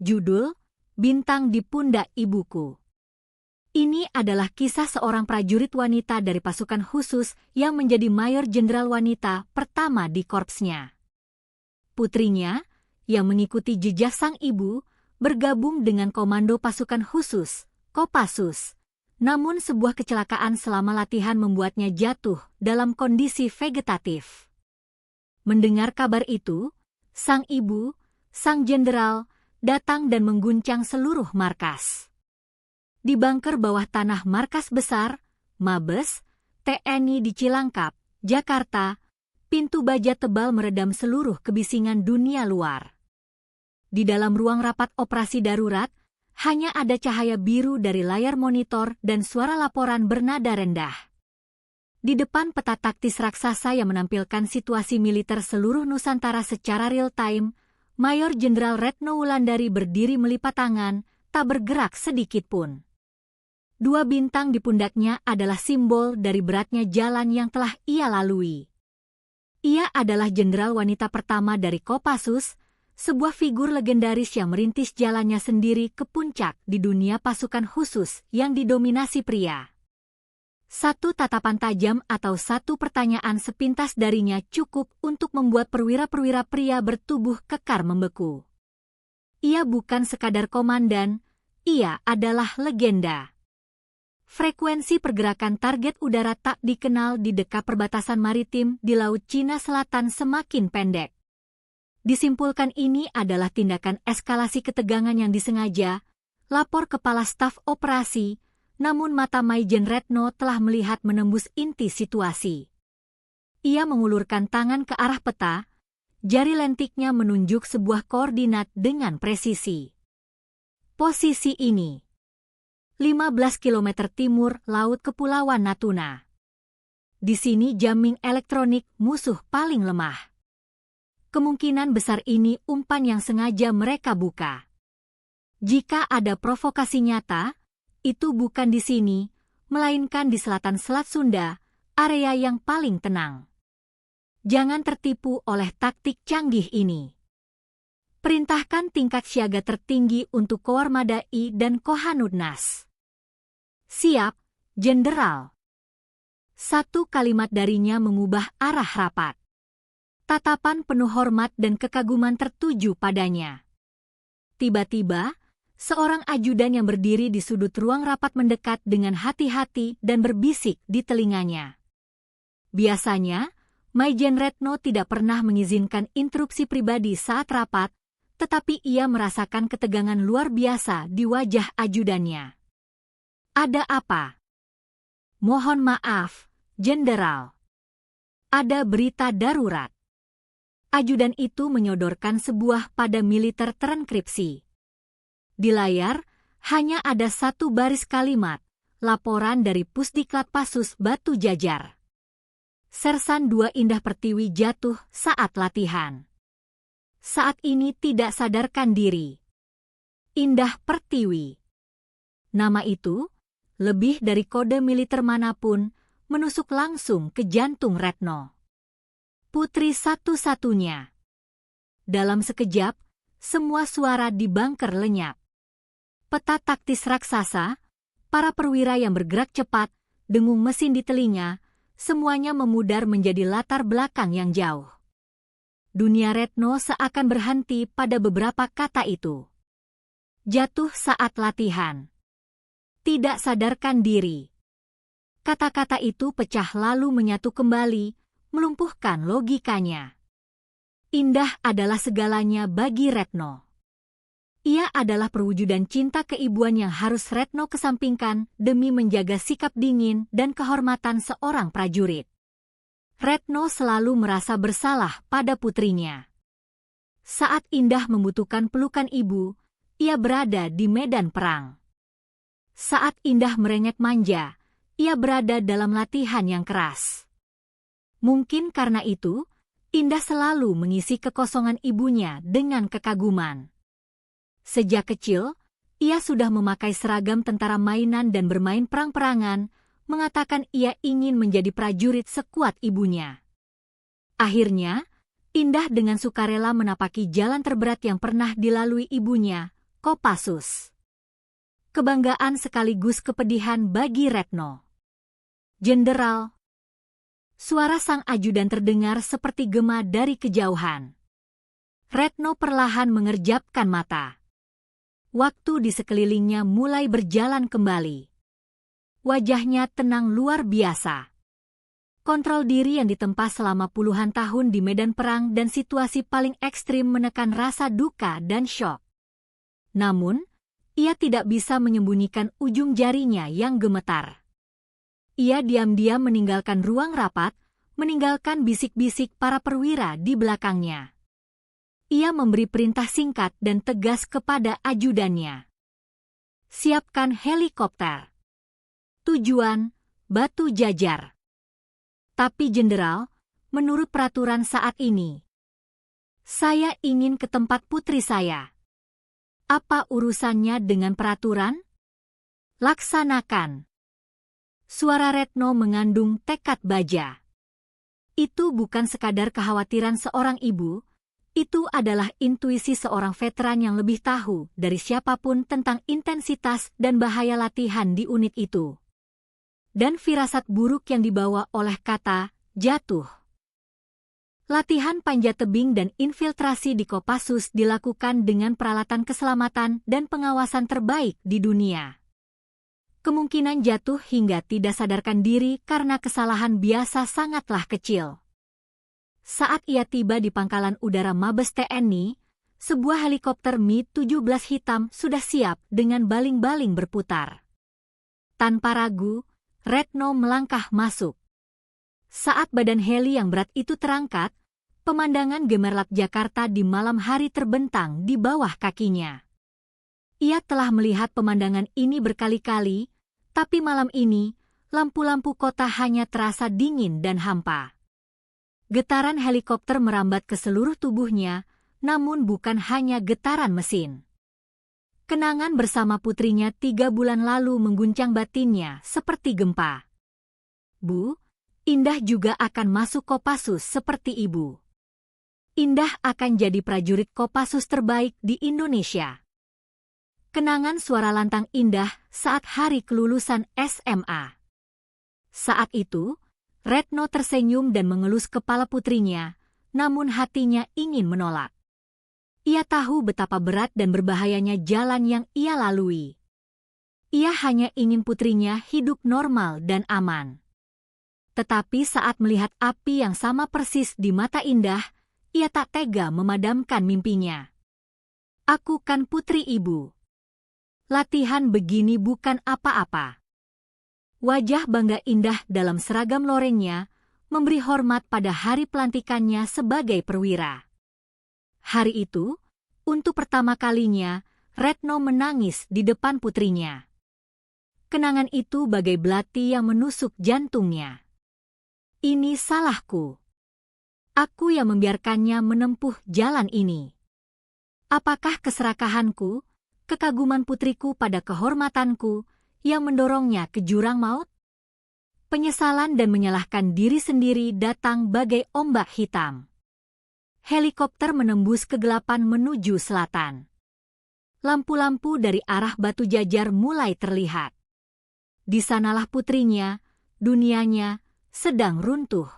Judul, Bintang di Pundak Ibuku. Ini adalah kisah seorang prajurit wanita dari pasukan khusus yang menjadi mayor jenderal wanita pertama di korpsnya. Putrinya, yang mengikuti jejak sang ibu, bergabung dengan komando pasukan khusus, Kopassus. Namun sebuah kecelakaan selama latihan membuatnya jatuh dalam kondisi vegetatif. Mendengar kabar itu, sang ibu, sang jenderal, datang dan mengguncang seluruh markas. Di bunker bawah tanah markas besar, Mabes, TNI di Cilangkap, Jakarta, pintu baja tebal meredam seluruh kebisingan dunia luar. Di dalam ruang rapat operasi darurat, hanya ada cahaya biru dari layar monitor dan suara laporan bernada rendah. Di depan peta taktis raksasa yang menampilkan situasi militer seluruh Nusantara secara real-time, Mayor Jenderal Retno Wulandari berdiri melipat tangan, tak bergerak sedikit pun. Dua bintang di pundaknya adalah simbol dari beratnya jalan yang telah ia lalui. Ia adalah jenderal wanita pertama dari Kopassus, sebuah figur legendaris yang merintis jalannya sendiri ke puncak di dunia pasukan khusus yang didominasi pria. Satu tatapan tajam atau satu pertanyaan sepintas darinya cukup untuk membuat perwira-perwira pria bertubuh kekar membeku. Ia bukan sekadar komandan, ia adalah legenda. Frekuensi pergerakan target udara tak dikenal di dekat perbatasan maritim di Laut Cina Selatan semakin pendek. Disimpulkan ini adalah tindakan eskalasi ketegangan yang disengaja, lapor Kepala Staf Operasi, namun mata Maijen Retno telah melihat menembus inti situasi. Ia mengulurkan tangan ke arah peta, jari lentiknya menunjuk sebuah koordinat dengan presisi. Posisi ini 15 km timur Laut Kepulauan Natuna. Di sini jamming elektronik musuh paling lemah. Kemungkinan besar ini umpan yang sengaja mereka buka. Jika ada provokasi nyata, itu bukan di sini, melainkan di selatan Selat Sunda, area yang paling tenang. Jangan tertipu oleh taktik canggih ini. Perintahkan tingkat siaga tertinggi untuk Koarmadai dan Kohanudnas. Siap, Jenderal. Satu kalimat darinya mengubah arah rapat. Tatapan penuh hormat dan kekaguman tertuju padanya. Tiba-tiba, seorang ajudan yang berdiri di sudut ruang rapat mendekat dengan hati-hati dan berbisik di telinganya. Biasanya, Maijen Retno tidak pernah mengizinkan interupsi pribadi saat rapat, tetapi ia merasakan ketegangan luar biasa di wajah ajudannya. Ada apa? Mohon maaf, Jenderal. Ada berita darurat. Ajudan itu menyodorkan sebuah pada militer terenkripsi. Di layar, hanya ada satu baris kalimat, laporan dari Pusdiklat Pasus Batu Jajar. Sersan 2 Indah Pertiwi jatuh saat latihan. Saat ini tidak sadarkan diri. Indah Pertiwi. Nama itu, lebih dari kode militer manapun, menusuk langsung ke jantung Retno. Putri satu-satunya. Dalam sekejap, semua suara di bunker lenyap. Peta taktis raksasa, para perwira yang bergerak cepat, dengung mesin di telinga, semuanya memudar menjadi latar belakang yang jauh. Dunia Retno seakan berhenti pada beberapa kata itu. Jatuh saat latihan. Tidak sadarkan diri. Kata-kata itu pecah lalu menyatu kembali, melumpuhkan logikanya. Indah adalah segalanya bagi Retno. Ia adalah perwujudan cinta keibuan yang harus Retno kesampingkan demi menjaga sikap dingin dan kehormatan seorang prajurit. Retno selalu merasa bersalah pada putrinya. Saat Indah membutuhkan pelukan ibu, ia berada di medan perang. Saat Indah merengek manja, ia berada dalam latihan yang keras. Mungkin karena itu, Indah selalu mengisi kekosongan ibunya dengan kekaguman. Sejak kecil, ia sudah memakai seragam tentara mainan dan bermain perang-perangan, mengatakan ia ingin menjadi prajurit sekuat ibunya. Akhirnya, Indah dengan sukarela menapaki jalan terberat yang pernah dilalui ibunya, Kopassus. Kebanggaan sekaligus kepedihan bagi Retno. Jenderal. Suara sang ajudan terdengar seperti gema dari kejauhan. Retno perlahan mengerjapkan mata. Waktu di sekelilingnya mulai berjalan kembali. Wajahnya tenang luar biasa. Kontrol diri yang ditempa selama puluhan tahun di medan perang dan situasi paling ekstrim menekan rasa duka dan syok. Namun, ia tidak bisa menyembunyikan ujung jarinya yang gemetar. Ia diam-diam meninggalkan ruang rapat, meninggalkan bisik-bisik para perwira di belakangnya. Ia memberi perintah singkat dan tegas kepada ajudannya. Siapkan helikopter. Tujuan, Batu Jajar. Tapi Jenderal, menurut peraturan saat ini, saya ingin ke tempat putri saya. Apa urusannya dengan peraturan? Laksanakan. Suara Retno mengandung tekad baja. Itu bukan sekadar kekhawatiran seorang ibu, itu adalah intuisi seorang veteran yang lebih tahu dari siapapun tentang intensitas dan bahaya latihan di unit itu. Dan firasat buruk yang dibawa oleh kata jatuh. Latihan panjat tebing dan infiltrasi di Kopassus dilakukan dengan peralatan keselamatan dan pengawasan terbaik di dunia. Kemungkinan jatuh hingga tidak sadarkan diri karena kesalahan biasa sangatlah kecil. Saat ia tiba di pangkalan udara Mabes TNI, sebuah helikopter Mi-17 hitam sudah siap dengan baling-baling berputar. Tanpa ragu, Retno melangkah masuk. Saat badan heli yang berat itu terangkat, pemandangan gemerlap Jakarta di malam hari terbentang di bawah kakinya. Ia telah melihat pemandangan ini berkali-kali, tapi malam ini, lampu-lampu kota hanya terasa dingin dan hampa. Getaran helikopter merambat ke seluruh tubuhnya, namun bukan hanya getaran mesin. Kenangan bersama putrinya 3 bulan lalu mengguncang batinnya seperti gempa. Bu, Indah juga akan masuk Kopassus seperti ibu. Indah akan jadi prajurit Kopassus terbaik di Indonesia. Kenangan suara lantang Indah saat hari kelulusan SMA. Saat itu, Retno tersenyum dan mengelus kepala putrinya, namun hatinya ingin menolak. Ia tahu betapa berat dan berbahayanya jalan yang ia lalui. Ia hanya ingin putrinya hidup normal dan aman. Tetapi saat melihat api yang sama persis di mata Indah, ia tak tega memadamkan mimpinya. Aku kan putri ibu. Latihan begini bukan apa-apa. Wajah bangga Indah dalam seragam lorengnya memberi hormat pada hari pelantikannya sebagai perwira. Hari itu, untuk pertama kalinya, Retno menangis di depan putrinya. Kenangan itu bagai belati yang menusuk jantungnya. Ini salahku. Aku yang membiarkannya menempuh jalan ini. Apakah keserakahanku, kekaguman putriku pada kehormatanku, yang mendorongnya ke jurang maut? Penyesalan dan menyalahkan diri sendiri datang bagai ombak hitam. Helikopter menembus kegelapan menuju selatan. Lampu-lampu dari arah Batu Jajar mulai terlihat. Di sanalah putrinya, dunianya, sedang runtuh.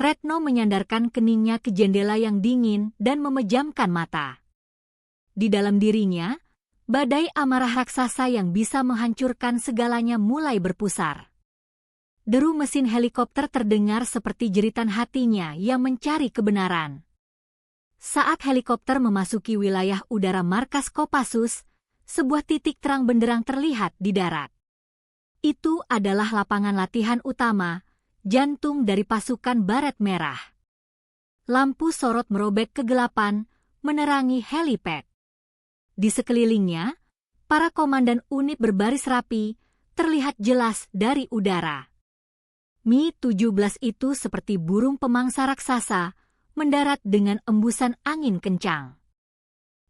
Retno menyandarkan keningnya ke jendela yang dingin dan memejamkan mata. Di dalam dirinya, badai amarah raksasa yang bisa menghancurkan segalanya mulai berpusar. Deru mesin helikopter terdengar seperti jeritan hatinya yang mencari kebenaran. Saat helikopter memasuki wilayah udara markas Kopassus, sebuah titik terang benderang terlihat di darat. Itu adalah lapangan latihan utama, jantung dari pasukan Baret Merah. Lampu sorot merobek kegelapan, menerangi helipad. Di sekelilingnya, para komandan unit berbaris rapi, terlihat jelas dari udara. Mi-17 itu seperti burung pemangsa raksasa, mendarat dengan embusan angin kencang.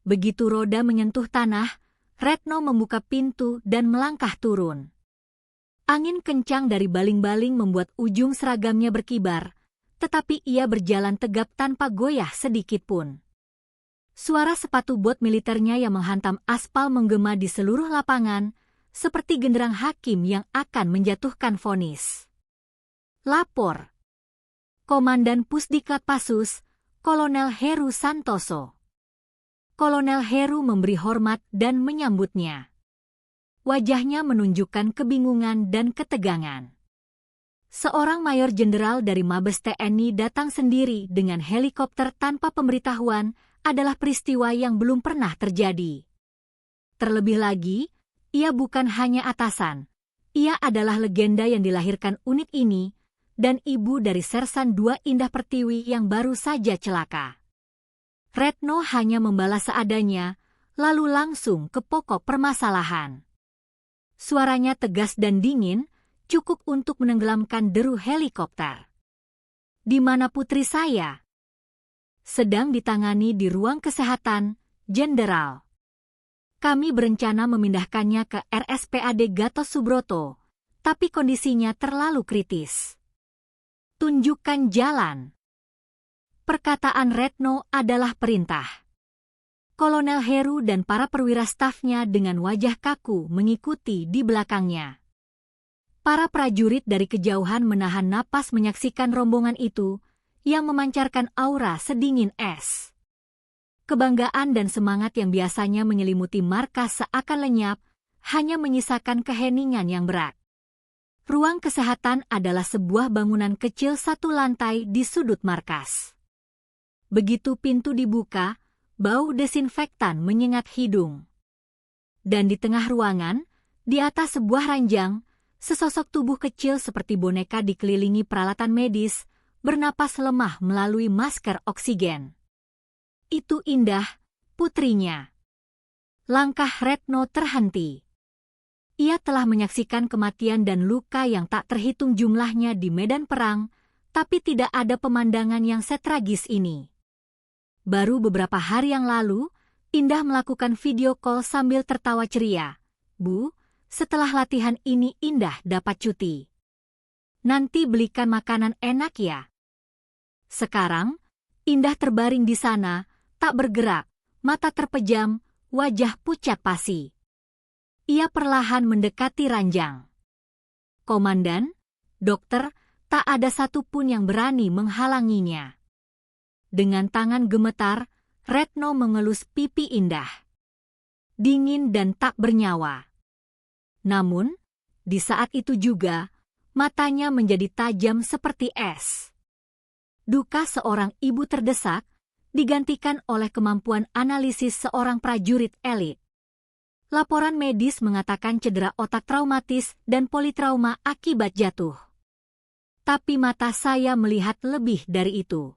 Begitu roda menyentuh tanah, Retno membuka pintu dan melangkah turun. Angin kencang dari baling-baling membuat ujung seragamnya berkibar, tetapi ia berjalan tegap tanpa goyah sedikit pun. Suara sepatu bot militernya yang menghantam aspal menggema di seluruh lapangan, seperti genderang hakim yang akan menjatuhkan vonis. Lapor. Komandan Pusdiklat Pasus, Kolonel Heru Santoso. Kolonel Heru memberi hormat dan menyambutnya. Wajahnya menunjukkan kebingungan dan ketegangan. Seorang mayor jenderal dari Mabes TNI datang sendiri dengan helikopter tanpa pemberitahuan adalah peristiwa yang belum pernah terjadi. Terlebih lagi, ia bukan hanya atasan. Ia adalah legenda yang dilahirkan unit ini dan ibu dari Sersan II Indah Pertiwi yang baru saja celaka. Retno hanya membalas seadanya, lalu langsung ke pokok permasalahan. Suaranya tegas dan dingin, cukup untuk menenggelamkan deru helikopter. "Di mana putri saya?" "Sedang ditangani di ruang kesehatan, Jenderal. Kami berencana memindahkannya ke RSPAD Gatot Subroto, tapi kondisinya terlalu kritis." "Tunjukkan jalan." Perkataan Retno adalah perintah. Kolonel Heru dan para perwira stafnya dengan wajah kaku mengikuti di belakangnya. Para prajurit dari kejauhan menahan napas menyaksikan rombongan itu yang memancarkan aura sedingin es. Kebanggaan dan semangat yang biasanya menyelimuti markas seakan lenyap, hanya menyisakan keheningan yang berat. Ruang kesehatan adalah sebuah bangunan kecil satu lantai di sudut markas. Begitu pintu dibuka, bau desinfektan menyengat hidung. Dan di tengah ruangan, di atas sebuah ranjang, sesosok tubuh kecil seperti boneka dikelilingi peralatan medis, bernapas lemah melalui masker oksigen. Itu Indah, putrinya. Langkah Retno terhenti. Ia telah menyaksikan kematian dan luka yang tak terhitung jumlahnya di medan perang, tapi tidak ada pemandangan yang setragis ini. Baru beberapa hari yang lalu, Indah melakukan video call sambil tertawa ceria. "Bu, setelah latihan ini Indah dapat cuti. Nanti belikan makanan enak ya." Sekarang, Indah terbaring di sana, tak bergerak, mata terpejam, wajah pucat pasi. Ia perlahan mendekati ranjang. "Komandan, dokter, tak ada satupun yang berani menghalanginya." Dengan tangan gemetar, Retno mengelus pipi Indah. Dingin dan tak bernyawa. Namun, di saat itu juga, matanya menjadi tajam seperti es. Duka seorang ibu terdesak, digantikan oleh kemampuan analisis seorang prajurit elit. Laporan medis mengatakan cedera otak traumatis dan politrauma akibat jatuh. Tapi mata saya melihat lebih dari itu.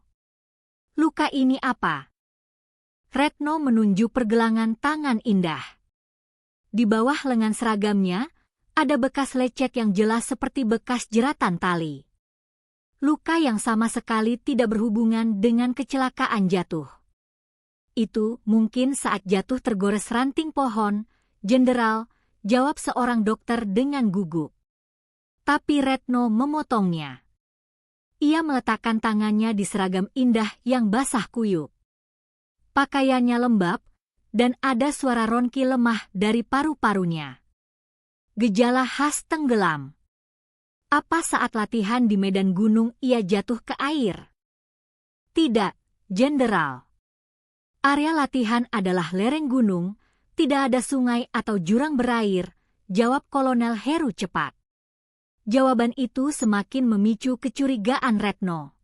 "Luka ini apa?" Retno menunjuk pergelangan tangan Indah. Di bawah lengan seragamnya, ada bekas lecet yang jelas seperti bekas jeratan tali. Luka yang sama sekali tidak berhubungan dengan kecelakaan jatuh. "Itu mungkin saat jatuh tergores ranting pohon, Jenderal," jawab seorang dokter dengan gugup. Tapi Retno memotongnya. Ia meletakkan tangannya di seragam Indah yang basah kuyup. Pakaiannya lembab, dan ada suara ronki lemah dari paru-parunya. Gejala khas tenggelam. Apa saat latihan di medan gunung ia jatuh ke air? "Tidak, Jenderal. Area latihan adalah lereng gunung, tidak ada sungai atau jurang berair," jawab Kolonel Heru cepat. Jawaban itu semakin memicu kecurigaan Retno.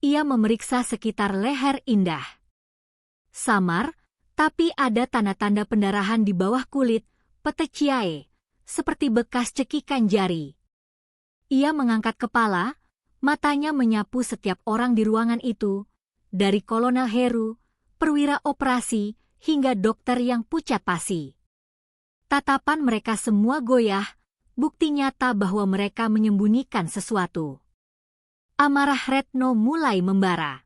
Ia memeriksa sekitar leher Indah. Samar, tapi ada tanda-tanda pendarahan di bawah kulit, petechiae, seperti bekas cekikan jari. Ia mengangkat kepala, matanya menyapu setiap orang di ruangan itu, dari Kolonel Heru, perwira operasi, hingga dokter yang pucat pasi. Tatapan mereka semua goyah, bukti nyata bahwa mereka menyembunyikan sesuatu. Amarah Retno mulai membara.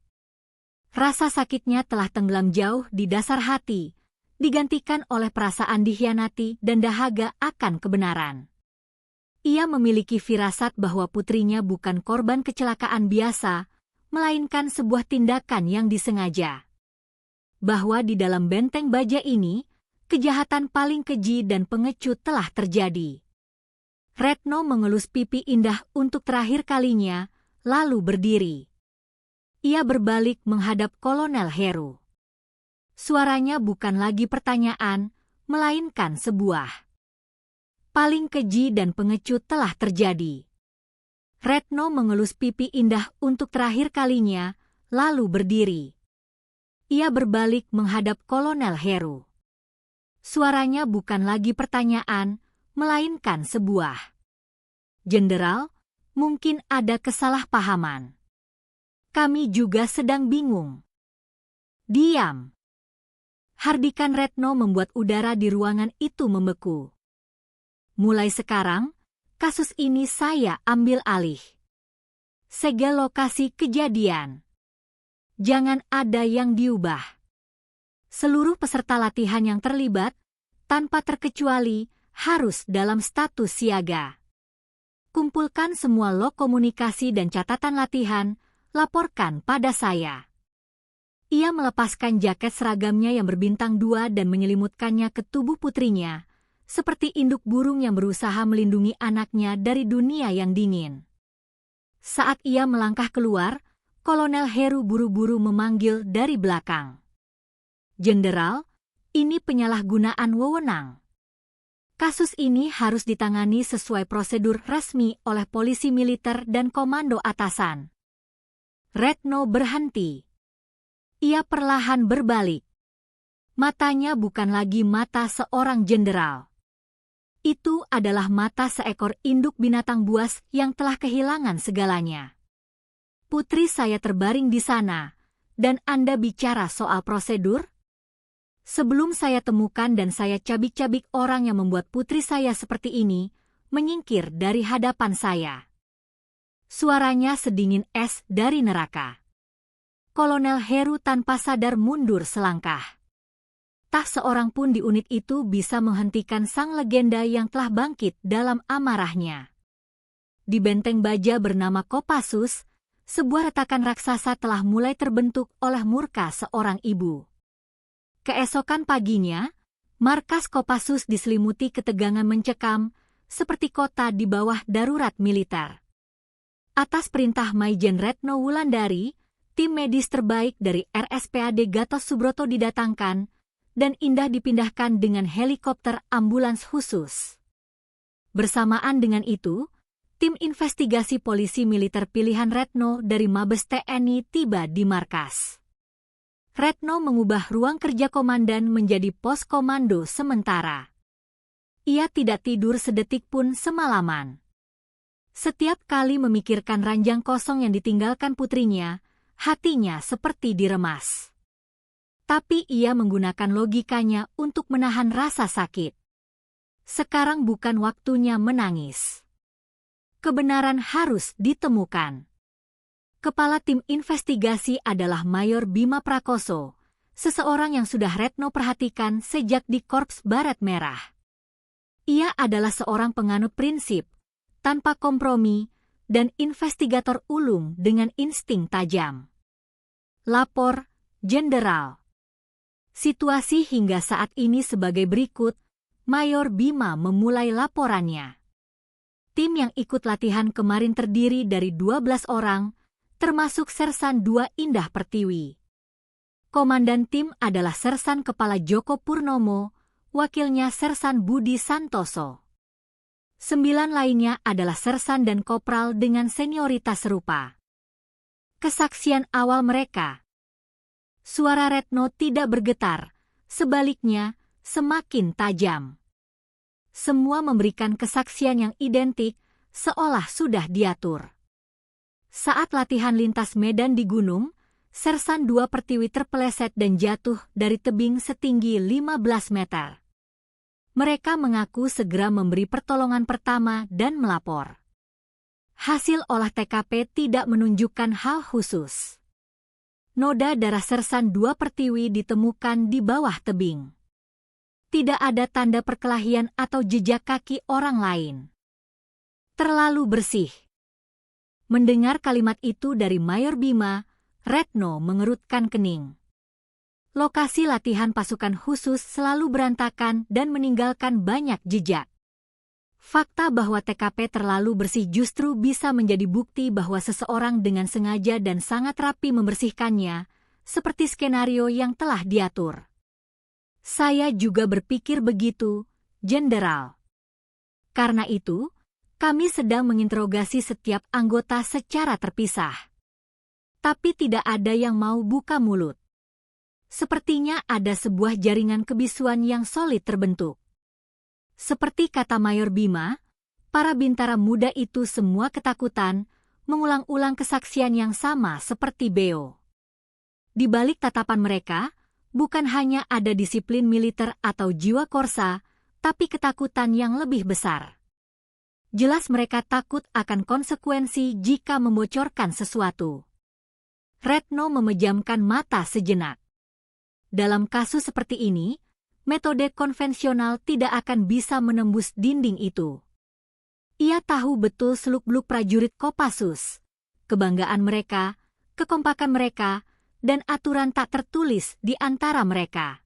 Rasa sakitnya telah tenggelam jauh di dasar hati, digantikan oleh perasaan dikhianati dan dahaga akan kebenaran. Ia memiliki firasat bahwa putrinya bukan korban kecelakaan biasa, melainkan sebuah tindakan yang disengaja. bahwa di dalam benteng baja ini, kejahatan paling keji dan pengecut telah terjadi. Retno mengelus pipi indah untuk terakhir kalinya, lalu berdiri. Ia berbalik menghadap Kolonel Heru. Suaranya bukan lagi pertanyaan, melainkan sebuah paling keji dan pengecut telah terjadi. Retno mengelus pipi indah untuk terakhir kalinya, lalu berdiri. Ia berbalik menghadap Kolonel Heru. Suaranya bukan lagi pertanyaan, melainkan sebuah Jenderal, mungkin ada kesalahpahaman. Kami juga sedang bingung. Diam. Hardikan Retno membuat udara di ruangan itu membeku. Mulai sekarang, kasus ini saya ambil alih. Segel lokasi kejadian. Jangan ada yang diubah. Seluruh peserta latihan yang terlibat, tanpa terkecuali, harus dalam status siaga. Kumpulkan semua log komunikasi dan catatan latihan, laporkan pada saya. Ia melepaskan jaket seragamnya yang berbintang 2 dan menyelimutkannya ke tubuh putrinya, seperti induk burung yang berusaha melindungi anaknya dari dunia yang dingin. Saat ia melangkah keluar, Kolonel Heru buru-buru memanggil dari belakang. Jenderal, ini penyalahgunaan wewenang. Kasus ini harus ditangani sesuai prosedur resmi oleh polisi militer dan komando atasan. Retno berhenti. Ia perlahan berbalik. Matanya bukan lagi mata seorang jenderal. Itu adalah mata seekor induk binatang buas yang telah kehilangan segalanya. Putri saya terbaring di sana, dan Anda bicara soal prosedur? Sebelum saya temukan dan saya cabik-cabik orang yang membuat putri saya seperti ini, menyingkir dari hadapan saya. Suaranya sedingin es dari neraka. Kolonel Heru tanpa sadar mundur selangkah. Tak seorang pun di unit itu bisa menghentikan sang legenda yang telah bangkit dalam amarahnya. Di benteng baja bernama Kopassus, sebuah retakan raksasa telah mulai terbentuk oleh murka seorang ibu. Keesokan paginya, markas Kopassus diselimuti ketegangan mencekam, seperti kota di bawah darurat militer. Atas perintah Maijen Retno Wulandari, tim medis terbaik dari RSPAD Gatot Subroto didatangkan, dan Indah dipindahkan dengan helikopter ambulans khusus. Bersamaan dengan itu, tim investigasi polisi militer pilihan Retno dari Mabes TNI tiba di markas. Retno mengubah ruang kerja komandan menjadi pos komando sementara. Ia tidak tidur sedetik pun semalaman. Setiap kali memikirkan ranjang kosong yang ditinggalkan putrinya, hatinya seperti diremas. Tapi ia menggunakan logikanya untuk menahan rasa sakit. Sekarang bukan waktunya menangis. Kebenaran harus ditemukan. Kepala tim investigasi adalah Mayor Bima Prakoso, seseorang yang sudah Retno perhatikan sejak di Korps Baret Merah. Ia adalah seorang penganut prinsip, tanpa kompromi, dan investigator ulung dengan insting tajam. Lapor, Jenderal. Situasi hingga saat ini sebagai berikut, Mayor Bima memulai laporannya. Tim yang ikut latihan kemarin terdiri dari 12 orang, termasuk Sersan 2 Indah Pertiwi. Komandan tim adalah Sersan Kepala Joko Purnomo, wakilnya Sersan Budi Santoso. 9 lainnya adalah Sersan dan Kopral dengan senioritas serupa. Kesaksian awal mereka. Suara Retno tidak bergetar, sebaliknya semakin tajam. Semua memberikan kesaksian yang identik, seolah sudah diatur. Saat latihan lintas medan di gunung, Sersan 2 Pertiwi terpeleset dan jatuh dari tebing setinggi 15 meter. Mereka mengaku segera memberi pertolongan pertama dan melapor. Hasil olah TKP tidak menunjukkan hal khusus. Noda darah Sersan 2 Pertiwi ditemukan di bawah tebing. Tidak ada tanda perkelahian atau jejak kaki orang lain. Terlalu bersih. Mendengar kalimat itu dari Mayor Bima, Retno mengerutkan kening. lokasi latihan pasukan khusus selalu berantakan dan meninggalkan banyak jejak. Fakta bahwa TKP terlalu bersih justru bisa menjadi bukti bahwa seseorang dengan sengaja dan sangat rapi membersihkannya, seperti skenario yang telah diatur. Saya juga berpikir begitu, Jenderal. Karena itu, kami sedang menginterogasi setiap anggota secara terpisah. Tapi tidak ada yang mau buka mulut. Sepertinya ada sebuah jaringan kebisuan yang solid terbentuk. Seperti kata Mayor Bima, para bintara muda itu semua ketakutan, mengulang-ulang kesaksian yang sama seperti Beo. Di balik tatapan mereka, bukan hanya ada disiplin militer atau jiwa korsa, tapi ketakutan yang lebih besar. Jelas mereka takut akan konsekuensi jika membocorkan sesuatu. Retno memejamkan mata sejenak. Dalam kasus seperti ini, metode konvensional tidak akan bisa menembus dinding itu. Ia tahu betul seluk-beluk prajurit Kopassus, kebanggaan mereka, kekompakan mereka, dan aturan tak tertulis di antara mereka.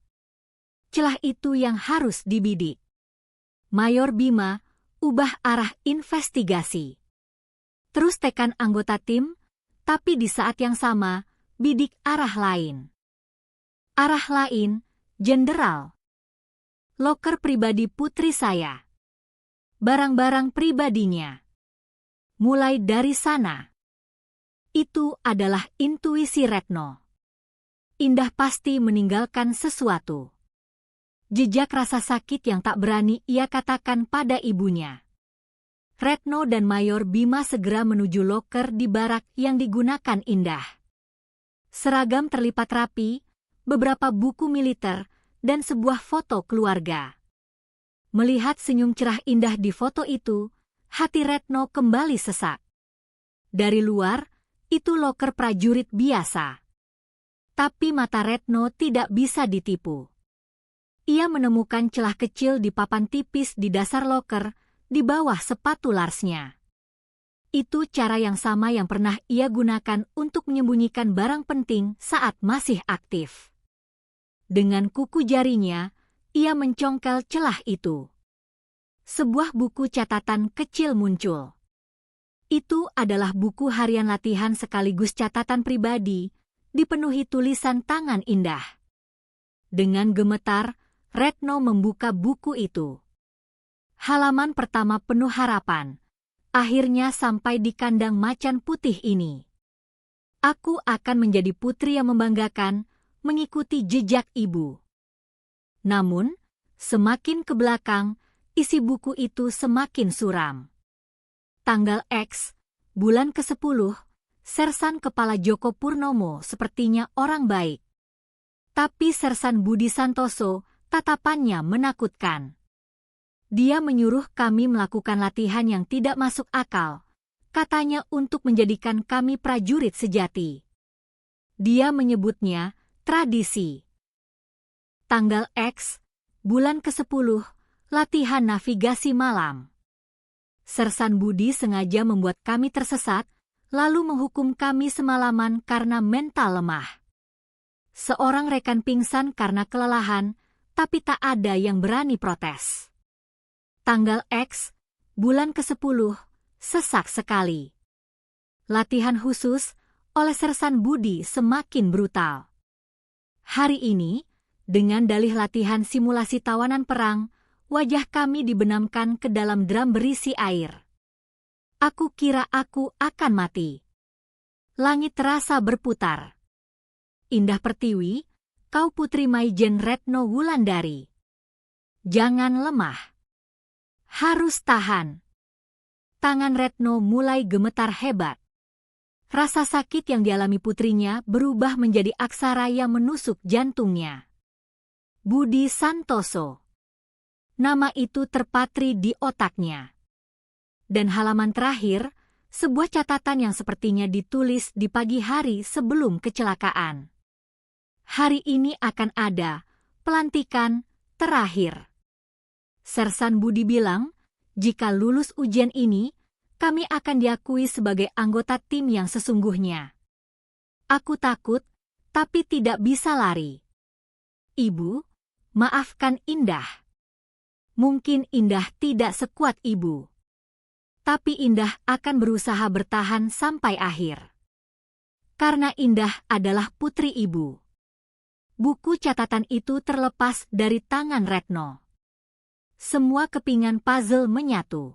Celah itu yang harus dibidik. Mayor Bima, ubah arah investigasi. Terus tekan anggota tim, tapi di saat yang sama, bidik arah lain. Arah lain, Jenderal. Loker pribadi putri saya. Barang-barang pribadinya. Mulai dari sana. Itu adalah intuisi Retno. Indah pasti meninggalkan sesuatu. Jejak rasa sakit yang tak berani ia katakan pada ibunya. Retno dan Mayor Bima segera menuju loker di barak yang digunakan Indah. Seragam terlipat rapi, beberapa buku militer, dan sebuah foto keluarga. Melihat senyum cerah Indah di foto itu, hati Retno kembali sesak. Dari luar, itu loker prajurit biasa. Tapi mata Retno tidak bisa ditipu. Ia menemukan celah kecil di papan tipis di dasar loker, di bawah sepatu Larsnya. Itu cara yang sama yang pernah ia gunakan untuk menyembunyikan barang penting saat masih aktif. Dengan kuku jarinya, ia mencongkel celah itu. Sebuah buku catatan kecil muncul. Itu adalah buku harian latihan sekaligus catatan pribadi, dipenuhi tulisan tangan Indah. Dengan gemetar, Retno membuka buku itu. Halaman pertama penuh harapan. Akhirnya sampai di kandang macan putih ini. Aku akan menjadi putri yang membanggakan, mengikuti jejak ibu. Namun, semakin ke belakang, isi buku itu semakin suram. Tanggal X, bulan ke-10, Sersan Kepala Joko Purnomo sepertinya orang baik. Tapi Sersan Budi Santoso, tatapannya menakutkan. Dia menyuruh kami melakukan latihan yang tidak masuk akal, katanya untuk menjadikan kami prajurit sejati. Dia menyebutnya tradisi. Tanggal X, bulan ke-10, latihan navigasi malam. Sersan Budi sengaja membuat kami tersesat, lalu menghukum kami semalaman karena mental lemah. Seorang rekan pingsan karena kelelahan, tapi tak ada yang berani protes. Tanggal X, bulan ke-10, sesak sekali. Latihan khusus oleh Sersan Budi semakin brutal. Hari ini, dengan dalih latihan simulasi tawanan perang, wajah kami dibenamkan ke dalam drum berisi air. Aku kira aku akan mati. Langit terasa berputar. Indah Pertiwi, kau putri Maijen Retno Wulandari. Jangan lemah. Harus tahan. Tangan Retno mulai gemetar hebat. Rasa sakit yang dialami putrinya berubah menjadi aksara yang menusuk jantungnya. Budi Santoso. Nama itu terpatri di otaknya. Dan halaman terakhir, sebuah catatan yang sepertinya ditulis di pagi hari sebelum kecelakaan. Hari ini akan ada pelantikan terakhir. Sersan Budi bilang, jika lulus ujian ini, kami akan diakui sebagai anggota tim yang sesungguhnya. Aku takut, tapi tidak bisa lari. Ibu, maafkan Indah. Mungkin Indah tidak sekuat Ibu. Tapi Indah akan berusaha bertahan sampai akhir. Karena Indah adalah putri Ibu. Buku catatan itu terlepas dari tangan Retno. Semua kepingan puzzle menyatu.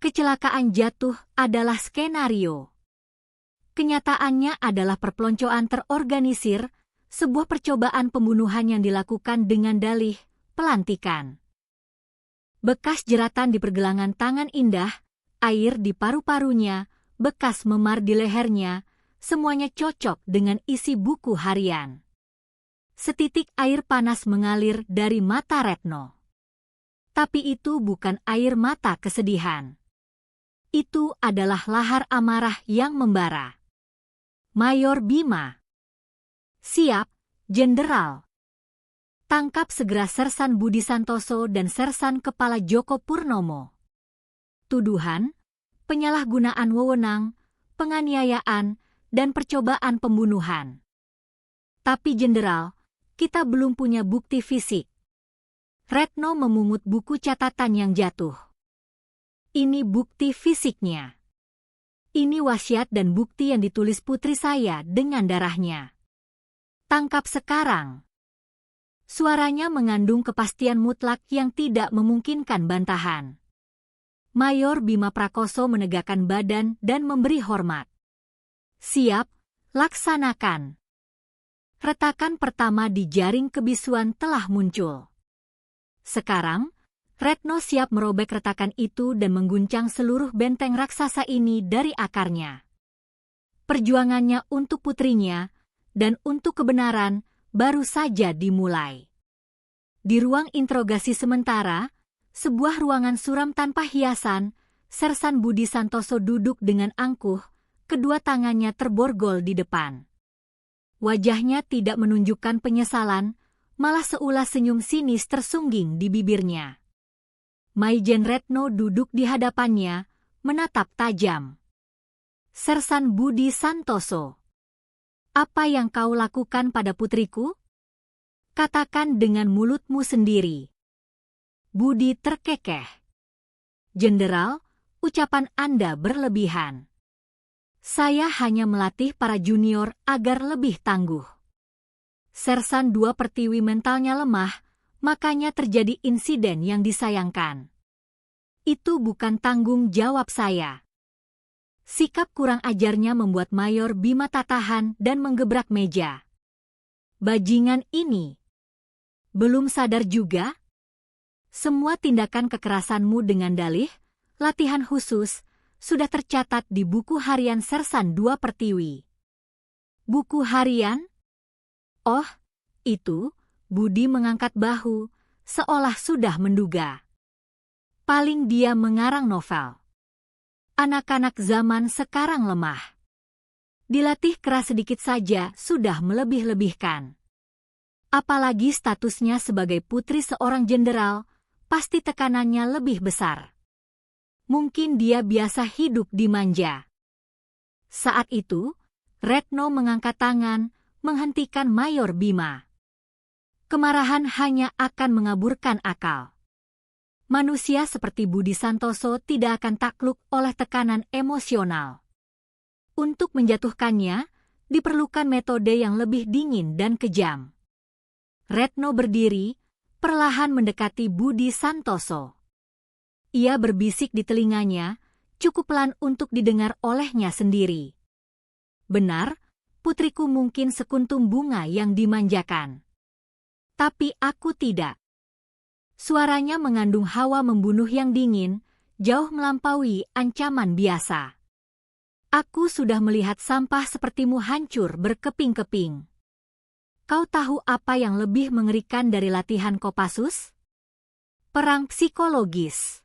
Kecelakaan jatuh adalah skenario. Kenyataannya adalah perpeloncoan terorganisir, sebuah percobaan pembunuhan yang dilakukan dengan dalih pelantikan. Bekas jeratan di pergelangan tangan Indah, air di paru-parunya, bekas memar di lehernya, semuanya cocok dengan isi buku harian. Setitik air panas mengalir dari mata Retno. Tapi itu bukan air mata kesedihan. Itu adalah lahar amarah yang membara. Mayor Bima. Siap, Jenderal. Tangkap segera Sersan Budi Santoso dan Sersan Kepala Joko Purnomo. Tuduhan, penyalahgunaan wewenang, penganiayaan, dan percobaan pembunuhan. Tapi Jenderal, kita belum punya bukti fisik. Retno memungut buku catatan yang jatuh. Ini bukti fisiknya. Ini wasiat dan bukti yang ditulis putri saya dengan darahnya. Tangkap sekarang. Suaranya mengandung kepastian mutlak yang tidak memungkinkan bantahan. Mayor Bima Prakoso menegakkan badan dan memberi hormat. Siap, laksanakan. Retakan pertama di jaring kebisuan telah muncul. Sekarang, Retno siap merobek retakan itu dan mengguncang seluruh benteng raksasa ini dari akarnya. Perjuangannya untuk putrinya dan untuk kebenaran baru saja dimulai. Di ruang interogasi sementara, sebuah ruangan suram tanpa hiasan, Sersan Budi Santoso duduk dengan angkuh, kedua tangannya terborgol di depan. Wajahnya tidak menunjukkan penyesalan, malah seulas senyum sinis tersungging di bibirnya. Maijen Retno duduk di hadapannya, menatap tajam. Sersan Budi Santoso. Apa yang kau lakukan pada putriku? Katakan dengan mulutmu sendiri. Budi terkekeh. Jenderal, ucapan Anda berlebihan. Saya hanya melatih para junior agar lebih tangguh. Sersan 2 Pertiwi mentalnya lemah, makanya terjadi insiden yang disayangkan. Itu bukan tanggung jawab saya. Sikap kurang ajarnya membuat Mayor Bima tak tahan dan menggebrak meja. Bajingan ini. Belum sadar juga? Semua tindakan kekerasanmu dengan dalih, latihan khusus, sudah tercatat di buku harian Sersan 2 Pertiwi. Buku harian? Oh, itu, Budi mengangkat bahu, seolah sudah menduga. Paling dia mengarang novel. Anak-anak zaman sekarang lemah. Dilatih keras sedikit saja sudah melebih-lebihkan. Apalagi statusnya sebagai putri seorang jenderal, pasti tekanannya lebih besar. Mungkin dia biasa hidup dimanja. Saat itu, Retno mengangkat tangan, menghentikan Mayor Bima. Kemarahan hanya akan mengaburkan akal. Manusia seperti Budi Santoso tidak akan takluk oleh tekanan emosional. Untuk menjatuhkannya, diperlukan metode yang lebih dingin dan kejam. Retno berdiri, perlahan mendekati Budi Santoso. Ia berbisik di telinganya, cukup pelan untuk didengar olehnya sendiri. Benar, putriku mungkin sekuntum bunga yang dimanjakan. Tapi aku tidak. Suaranya mengandung hawa membunuh yang dingin, jauh melampaui ancaman biasa. Aku sudah melihat sampah sepertimu hancur berkeping-keping. Kau tahu apa yang lebih mengerikan dari latihan Kopassus? Perang psikologis.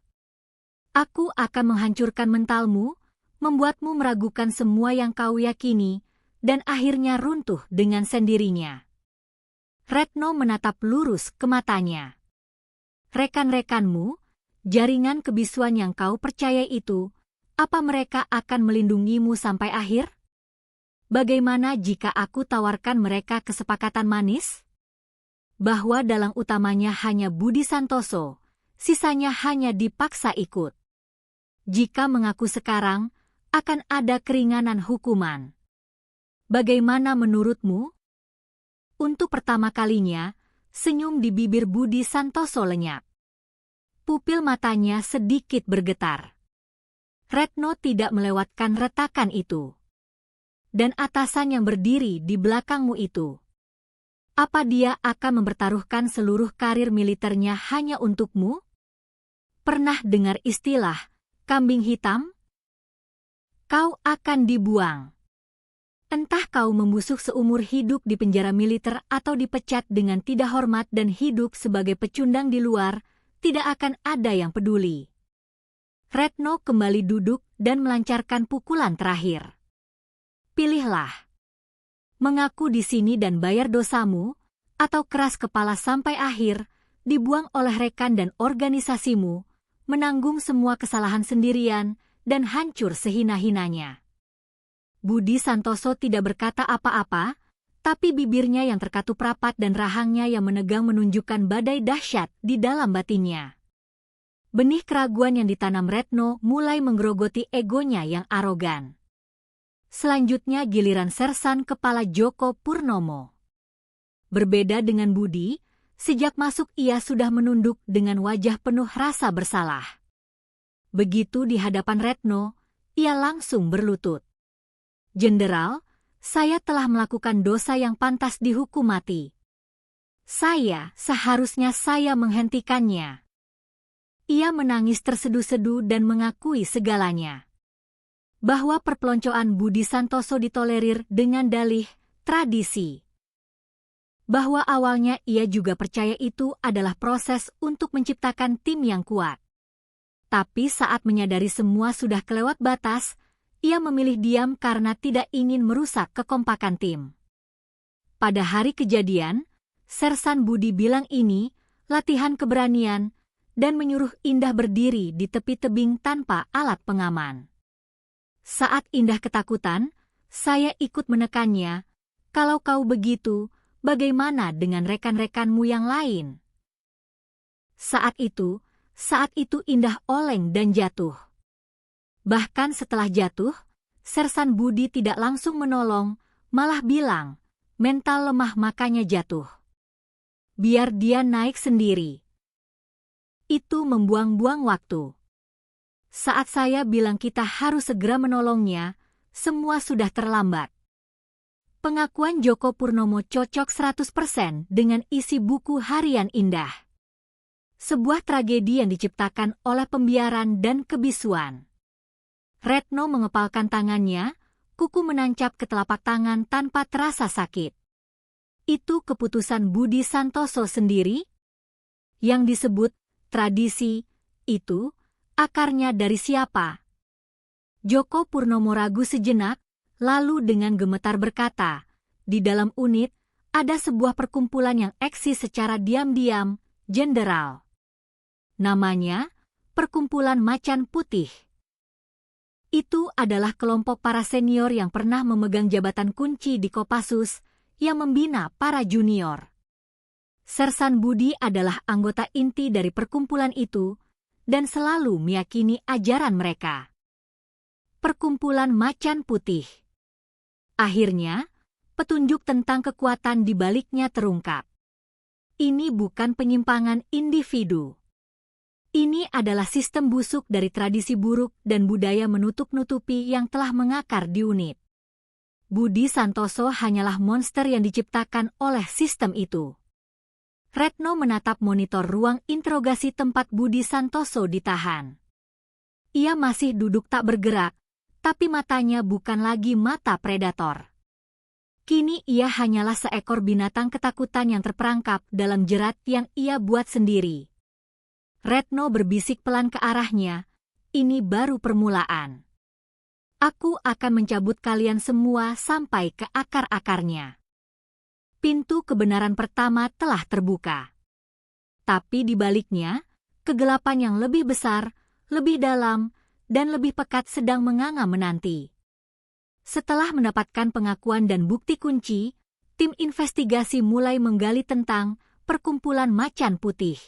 Aku akan menghancurkan mentalmu, membuatmu meragukan semua yang kau yakini, dan akhirnya runtuh dengan sendirinya. Retno menatap lurus ke matanya. Rekan-rekanmu, jaringan kebisuan yang kau percaya itu, apa mereka akan melindungimu sampai akhir? Bagaimana jika aku tawarkan mereka kesepakatan manis? bahwa dalang utamanya hanya Budi Santoso, sisanya hanya dipaksa ikut. Jika mengaku sekarang, akan ada keringanan hukuman. Bagaimana menurutmu? Untuk pertama kalinya, senyum di bibir Budi Santoso lenyap. Pupil matanya sedikit bergetar. Retno tidak melewatkan retakan itu. Dan atasan yang berdiri di belakangmu itu. Apa dia akan mempertaruhkan seluruh karir militernya hanya untukmu? Pernah dengar istilah kambing hitam? Kau akan dibuang. Entah kau membusuk seumur hidup di penjara militer atau dipecat dengan tidak hormat dan hidup sebagai pecundang di luar, tidak akan ada yang peduli. Retno kembali duduk dan melancarkan pukulan terakhir. Pilihlah. Mengaku di sini dan bayar dosamu, atau keras kepala sampai akhir, dibuang oleh rekan dan organisasimu, menanggung semua kesalahan sendirian, dan hancur sehina-hinanya. Budi Santoso tidak berkata apa-apa, tapi bibirnya yang terkatup rapat dan rahangnya yang menegang menunjukkan badai dahsyat di dalam batinnya. Benih keraguan yang ditanam Retno mulai menggerogoti egonya yang arogan. Selanjutnya giliran Sersan Kepala Djoko Purnomo. Berbeda dengan Budi, sejak masuk ia sudah menunduk dengan wajah penuh rasa bersalah. Begitu di hadapan Retno, ia langsung berlutut. Jenderal, saya telah melakukan dosa yang pantas dihukum mati. Seharusnya saya menghentikannya. Ia menangis tersedu-sedu dan mengakui segalanya. Bahwa perpeloncoan Budi Santoso ditolerir dengan dalih tradisi. Bahwa awalnya ia juga percaya itu adalah proses untuk menciptakan tim yang kuat. Tapi saat menyadari semua sudah kelewat batas, ia memilih diam karena tidak ingin merusak kekompakan tim. Pada hari kejadian, Sersan Budi bilang ini latihan keberanian dan menyuruh Indah berdiri di tepi tebing tanpa alat pengaman. Saat Indah ketakutan, saya ikut menekannya, kalau kau begitu, bagaimana dengan rekan-rekanmu yang lain? Saat itu Indah oleng dan jatuh. Bahkan setelah jatuh, Sersan Budi tidak langsung menolong, malah bilang, mental lemah makanya jatuh. Biar dia naik sendiri. Itu membuang-buang waktu. Saat saya bilang kita harus segera menolongnya, semua sudah terlambat. Pengakuan Djoko Purnomo cocok 100% dengan isi buku harian Indah. Sebuah tragedi yang diciptakan oleh pembiaran dan kebisuan. Retno mengepalkan tangannya, kuku menancap ke telapak tangan tanpa terasa sakit. Itu keputusan Budi Santoso sendiri? Yang disebut tradisi, itu akarnya dari siapa? Djoko Purnomo ragu sejenak, lalu dengan gemetar berkata, di dalam unit, ada sebuah perkumpulan yang eksis secara diam-diam, Jenderal. Namanya, Perkumpulan Macan Putih. Itu adalah kelompok para senior yang pernah memegang jabatan kunci di Kopassus, yang membina para junior. Sersan Budi adalah anggota inti dari perkumpulan itu, dan selalu meyakini ajaran mereka. Perkumpulan Macan Putih. Akhirnya, petunjuk tentang kekuatan di baliknya terungkap. Ini bukan penyimpangan individu. Ini adalah sistem busuk dari tradisi buruk dan budaya menutup-nutupi yang telah mengakar di unit. Budi Santoso hanyalah monster yang diciptakan oleh sistem itu. Retno menatap monitor ruang interogasi tempat Budi Santoso ditahan. Ia masih duduk tak bergerak, tapi matanya bukan lagi mata predator. Kini ia hanyalah seekor binatang ketakutan yang terperangkap dalam jerat yang ia buat sendiri. Retno berbisik pelan ke arahnya, ini baru permulaan. Aku akan mencabut kalian semua sampai ke akar-akarnya. Pintu kebenaran pertama telah terbuka. Tapi di baliknya, kegelapan yang lebih besar, lebih dalam, dan lebih pekat sedang menganga menanti. Setelah mendapatkan pengakuan dan bukti kunci, tim investigasi mulai menggali tentang perkumpulan macan putih.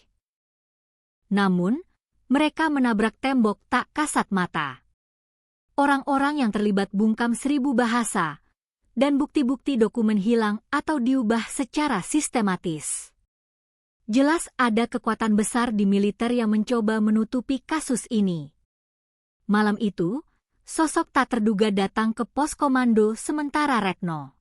Namun, mereka menabrak tembok tak kasat mata. Orang-orang yang terlibat bungkam 1000 bahasa, dan bukti-bukti dokumen hilang atau diubah secara sistematis. Jelas ada kekuatan besar di militer yang mencoba menutupi kasus ini. Malam itu, sosok tak terduga datang ke pos komando sementara Retno,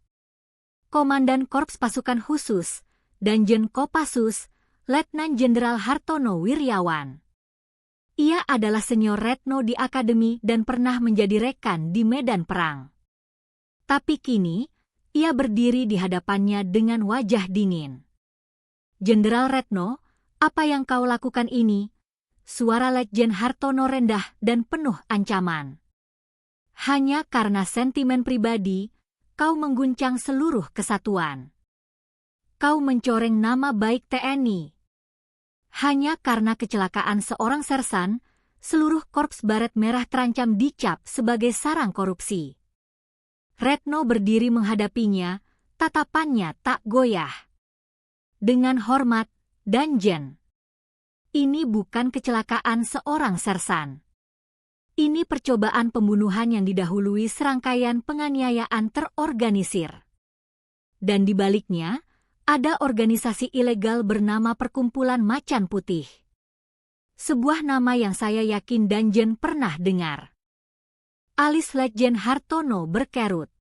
Komandan Korps Pasukan Khusus, Danjen Kopassus, Letnan Jenderal Hartono Wiryawan. Ia adalah senior Retno di akademi dan pernah menjadi rekan di medan perang. Tapi kini, ia berdiri di hadapannya dengan wajah dingin. "Jenderal Retno, apa yang kau lakukan ini?" Suara Letjen Hartono rendah dan penuh ancaman. "Hanya karena sentimen pribadi, kau mengguncang seluruh kesatuan. Kau mencoreng nama baik TNI. Hanya karena kecelakaan seorang sersan, seluruh Korps Baret Merah terancam dicap sebagai sarang korupsi." Retno berdiri menghadapinya, tatapannya tak goyah. "Dengan hormat, Danjen. Ini bukan kecelakaan seorang sersan. Ini percobaan pembunuhan yang didahului serangkaian penganiayaan terorganisir. Dan di baliknya, ada organisasi ilegal bernama Perkumpulan Macan Putih. Sebuah nama yang saya yakin Danjen pernah dengar." Alis Letjen Hartono berkerut.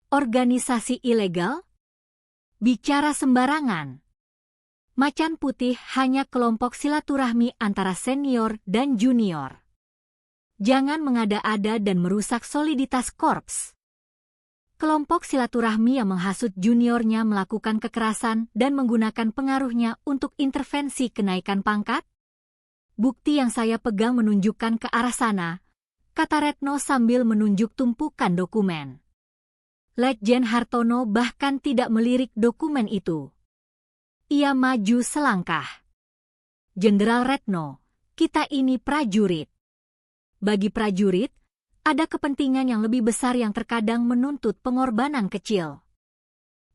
"Organisasi ilegal? Bicara sembarangan. Macan Putih hanya kelompok silaturahmi antara senior dan junior. Jangan mengada-ada dan merusak soliditas korps. Kelompok silaturahmi yang menghasut juniornya melakukan kekerasan dan menggunakan pengaruhnya untuk intervensi kenaikan pangkat? Bukti yang saya pegang menunjukkan ke arah sana," kata Retno sambil menunjuk tumpukan dokumen. Letjen Hartono bahkan tidak melirik dokumen itu. Ia maju selangkah. "Jenderal Retno, kita ini prajurit. Bagi prajurit, ada kepentingan yang lebih besar yang terkadang menuntut pengorbanan kecil.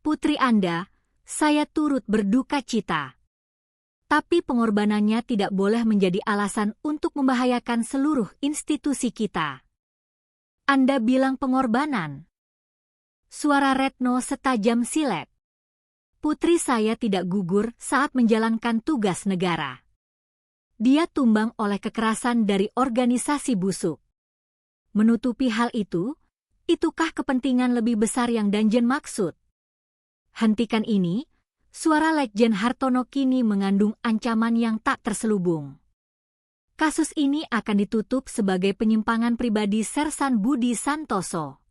Putri Anda, saya turut berduka cita. Tapi pengorbanannya tidak boleh menjadi alasan untuk membahayakan seluruh institusi kita." "Anda bilang pengorbanan?" Suara Retno setajam silet. "Putri saya tidak gugur saat menjalankan tugas negara. Dia tumbang oleh kekerasan dari organisasi busuk. Menutupi hal itu, itukah kepentingan lebih besar yang Danjen maksud?" "Hentikan ini," suara Letjen Hartono kini mengandung ancaman yang tak terselubung. "Kasus ini akan ditutup sebagai penyimpangan pribadi Sersan Budi Santoso.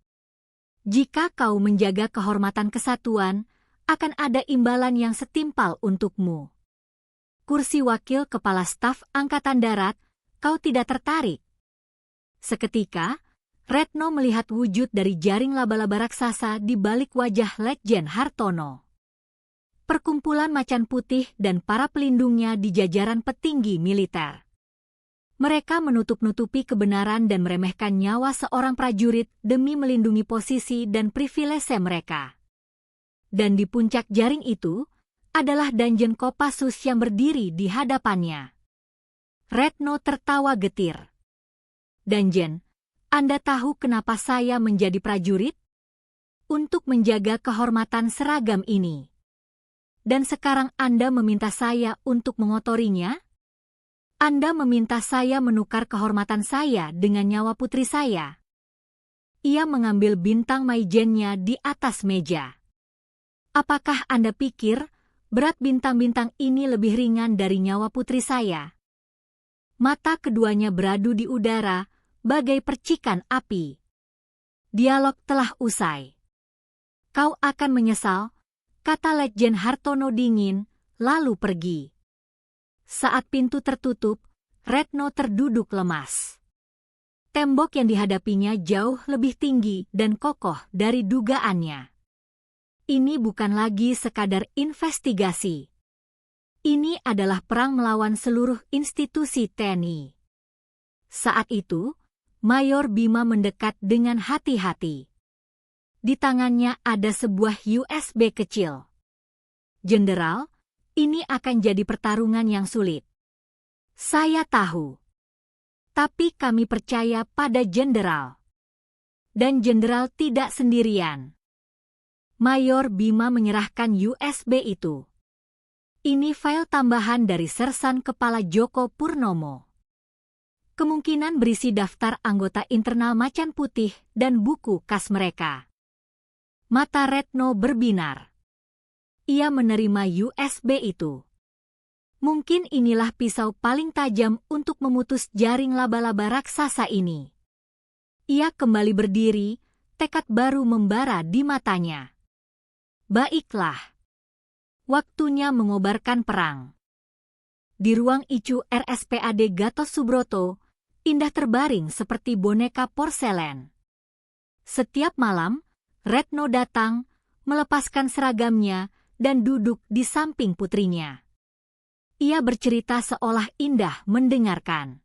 Jika kau menjaga kehormatan kesatuan, akan ada imbalan yang setimpal untukmu. Kursi wakil kepala staf Angkatan Darat, kau tidak tertarik?" Seketika, Retno melihat wujud dari jaring laba-laba raksasa di balik wajah Letjen Hartono. Perkumpulan Macan Putih dan para pelindungnya di jajaran petinggi militer. Mereka menutup-nutupi kebenaran dan meremehkan nyawa seorang prajurit demi melindungi posisi dan privilese mereka. Dan di puncak jaring itu, adalah Danjen Kopassus yang berdiri di hadapannya. Retno tertawa getir. "Danjen, Anda tahu kenapa saya menjadi prajurit? Untuk menjaga kehormatan seragam ini. Dan sekarang Anda meminta saya untuk mengotorinya? Anda meminta saya menukar kehormatan saya dengan nyawa putri saya." Ia mengambil bintang maijennya di atas meja. "Apakah Anda pikir berat bintang-bintang ini lebih ringan dari nyawa putri saya?" Mata keduanya beradu di udara, bagai percikan api. Dialog telah usai. "Kau akan menyesal," kata Letjen Hartono dingin, lalu pergi. Saat pintu tertutup, Retno terduduk lemas. Tembok yang dihadapinya jauh lebih tinggi dan kokoh dari dugaannya. Ini bukan lagi sekadar investigasi. Ini adalah perang melawan seluruh institusi TNI. Saat itu, Mayor Bima mendekat dengan hati-hati. Di tangannya ada sebuah USB kecil. "Jenderal, Ini akan jadi pertarungan yang sulit. Saya tahu. Tapi kami percaya pada Jenderal. Dan Jenderal tidak sendirian. Mayor Bima menyerahkan USB itu. Ini file tambahan dari Sersan Kepala Joko Purnomo. Kemungkinan berisi daftar anggota internal Macan Putih dan buku kas mereka. Mata Retno berbinar. Ia menerima USB itu. Mungkin inilah pisau paling tajam untuk memutus jaring laba-laba raksasa ini. Ia kembali berdiri, tekad baru membara di matanya. Baiklah. Waktunya mengobarkan perang. Di ruang ICU RSPAD Gatot Subroto, Indah terbaring seperti boneka porselen. Setiap malam, Retno datang, melepaskan seragamnya, dan duduk di samping putrinya. Ia bercerita seolah Indah mendengarkan.